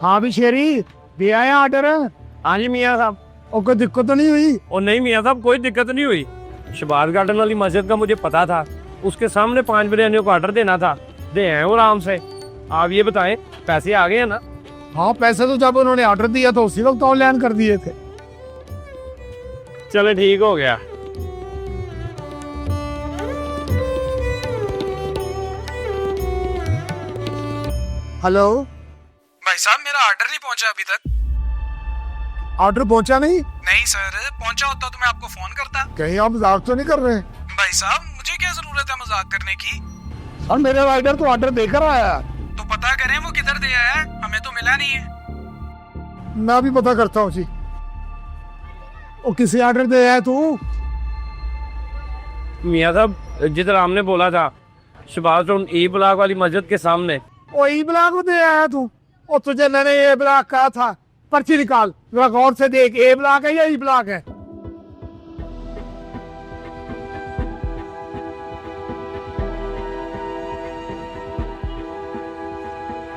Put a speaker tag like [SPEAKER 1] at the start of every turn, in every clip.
[SPEAKER 1] हाँ भी शेरी दे आया ऑर्डर।
[SPEAKER 2] हाँ जी मियाँ साहब।
[SPEAKER 1] और कोई दिक्कत तो नहीं हुई?
[SPEAKER 2] और नहीं मियाँ साहब, कोई दिक्कत नहीं हुई। शबाज गार्डन वाली मस्जिद का मुझे पता था, उसके सामने 5 बिरयानियों को ऑर्डर देना था, दे आए वो आराम से। आप ये बताएं, पैसे आ गए हैं ना?
[SPEAKER 1] हाँ पैसे तो जब उन्होंने ऑर्डर दिया तो उसी वक्त ऑनलाइन कर दिए थे।
[SPEAKER 2] चले ठीक हो गया।
[SPEAKER 1] हेलो
[SPEAKER 3] भाई साहब, मेरा ऑर्डर नहीं पहुंचा अभी तक।
[SPEAKER 1] ऑर्डर पहुंचा नहीं?
[SPEAKER 3] नहीं सर, पहुंचा होता तो मैं आपको फोन करता।
[SPEAKER 1] कहीं आप मजाक तो नहीं कर रहे?
[SPEAKER 3] भाई साहब, मुझे क्या जरूरत है मजाक करने की?
[SPEAKER 1] और मेरे राइडर तो ऑर्डर देकर आया।
[SPEAKER 3] तो पता करें वो किधर दे आया है, हमें तो मिला नहीं है।
[SPEAKER 1] मैं भी पता करता हूँ जी। वो किसी ऑर्डर दे आया तू?
[SPEAKER 2] मियाँ साहब, जिधर हमने बोला था, शबाज टाउन ई ब्लॉक वाली मस्जिद के सामने।
[SPEAKER 1] ओ ई ब्लॉक में दे आया तू? और तुझे मैंने ए ब्लॉक कहा था, पर्ची निकाल जरा गौर से देख, ए ब्लॉक है या ई ब्लॉक है?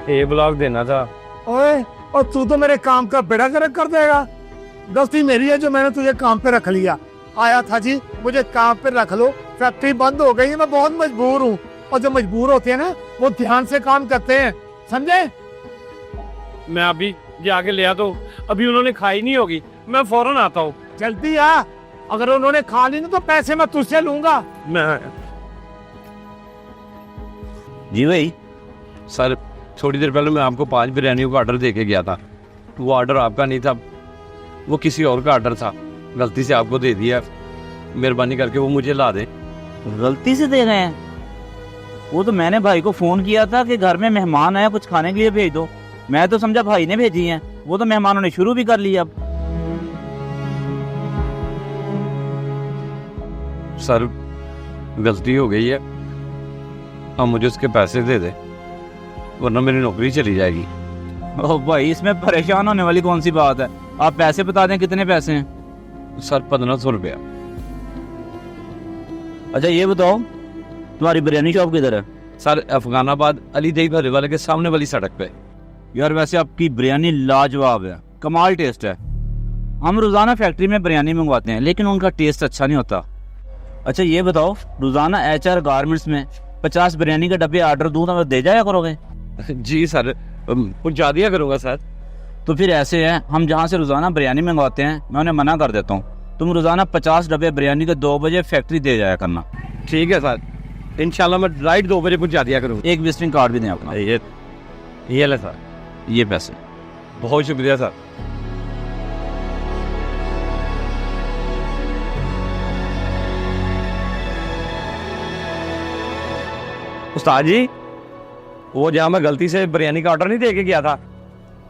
[SPEAKER 2] ए ब्लॉक देना था।
[SPEAKER 1] ओए, और तू तो मेरे काम का बेड़ा गर्क कर देगा। गलती मेरी है जो मैंने तुझे काम पे रख लिया। आया था जी, मुझे काम पे रख लो, फैक्ट्री बंद हो गई है, मैं बहुत मजबूर हूँ। और जो मजबूर होते हैं ना, वो ध्यान से काम करते हैं, समझे?
[SPEAKER 2] मैं अभी जाके ले आता हूँ, अभी उन्होंने खाई नहीं होगी, मैं फौरन आता हूँ।
[SPEAKER 1] जल्दी आ, अगर उन्होंने खा ली ना तो पैसे मैं तुझसे लूंगा।
[SPEAKER 2] मैं
[SPEAKER 4] जी भाई।
[SPEAKER 2] सर, थोड़ी देर पहले मैं आपको 5 बिरयानियों का ऑर्डर दे के गया था। वो ऑर्डर आपका नहीं था, वो किसी और का ऑर्डर था। गलती से आपको दे दिया, मेहरबानी करके वो मुझे ला दे।
[SPEAKER 4] गलती से दे रहे हैं? वो तो मैंने भाई को फोन किया था कि घर में मेहमान आया, कुछ खाने के लिए भेज दो। मैं तो समझा भाई ने भेजी हैं, वो तो मेहमानों ने शुरू भी कर लिया। अब
[SPEAKER 2] सर, गलती हो गई है, अब मुझे उसके पैसे दे दे, वरना मेरी नौकरी चली जाएगी।
[SPEAKER 4] ओ भाई, इसमें परेशान होने वाली कौन सी बात है? आप पैसे बता दें, कितने पैसे हैं?
[SPEAKER 2] सर, 1500 रुपया।
[SPEAKER 4] अच्छा ये बताओ, तुम्हारी बिरयानी शॉप किधर है?
[SPEAKER 2] सर, अफगानाबाद अली दही भरे वाले के सामने वाली सड़क पे।
[SPEAKER 4] यार वैसे आपकी बिरयानी लाजवाब है, कमाल टेस्ट है। हम रोजाना फैक्ट्री में बिरयानी मंगवाते हैं, लेकिन उनका टेस्ट अच्छा नहीं होता। अच्छा ये बताओ, रोजाना HR गारमेंट्स में 50 बिरयानी के डब्बे ऑर्डर दूं तो दे जाया करोगे?
[SPEAKER 2] जी सर, पहुंचा दिया करूंगा सर।
[SPEAKER 4] तो फिर ऐसे है, हम जहाँ से रोजाना बिरयानी मंगवाते हैं, मैं उन्हें मना कर देता हूँ। तुम रोजाना 50 डब्बे बिरयानी के 2 बजे फैक्ट्री दे जाया करना।
[SPEAKER 2] ठीक है सर, इंशाल्लाह मैं राइट 2 बजे पहुंचा दिया करूँगा।
[SPEAKER 4] एक विजिटिंग कार्ड भी दें अपना।
[SPEAKER 2] ये ले सर,
[SPEAKER 4] ये पैसे।
[SPEAKER 2] बहुत शुक्रिया सर। उस्ताद जी, वो जहाँ मैं गलती से बिरयानी का ऑर्डर नहीं दे के गया था,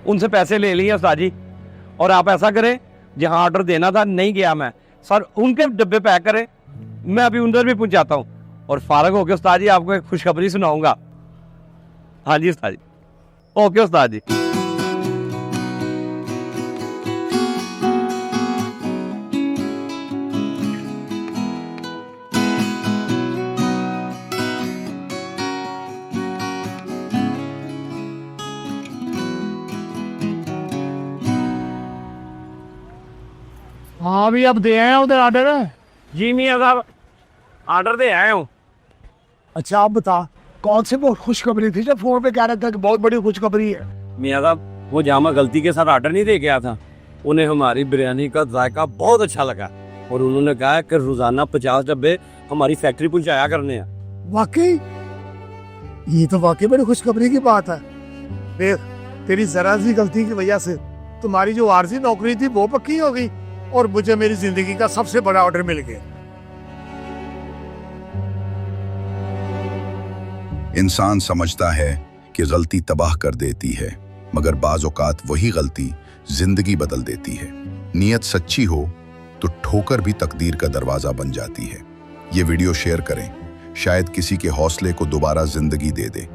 [SPEAKER 2] उनसे पैसे ले लिए उस्ताद जी। और आप ऐसा करें, जहाँ ऑर्डर देना था नहीं गया मैं, सर उनके डब्बे पैक करें, मैं अभी उधर भी पहुँचाता हूँ। और फारग होके उस्ताद जी आपको एक खुशखबरी सुनाऊंगा। हाँ जी उस्ताद जी, ओके उस्ताद जी।
[SPEAKER 1] हाँ भी अब दे आए हैं उधर ऑर्डर?
[SPEAKER 2] जी मियाँ साहब, ऑर्डर दे आया हूँ।
[SPEAKER 1] अच्छा आप बता, कौन सी बहुत खुशखबरी थी जब फोन पे कह रहा था कि बहुत बड़ी खुशखबरी है?
[SPEAKER 2] मियाँ साहब, वो जहाँ मैं गलती के साथ ऑर्डर नहीं दे गया था, उन्हें हमारी बिरयानी का जायका बहुत अच्छा लगा और उन्होंने कहा कि रोजाना 50 डब्बे हमारी फैक्ट्री पहुँचाया करने हैं।
[SPEAKER 1] वाकई? ये तो वाकई बड़ी खुशखबरी की बात है। देख, तेरी जरा सी गलती की वजह से तुम्हारी जो आरजी नौकरी थी वो पक्की हो गई और मुझे मेरी जिंदगी का सबसे बड़ा ऑर्डर मिल गया।
[SPEAKER 5] इंसान समझता है कि गलती तबाह कर देती है, मगर बाज औकात वही गलती जिंदगी बदल देती है। नीयत सच्ची हो तो ठोकर भी तकदीर का दरवाजा बन जाती है। ये वीडियो शेयर करें, शायद किसी के हौसले को दोबारा जिंदगी दे दे।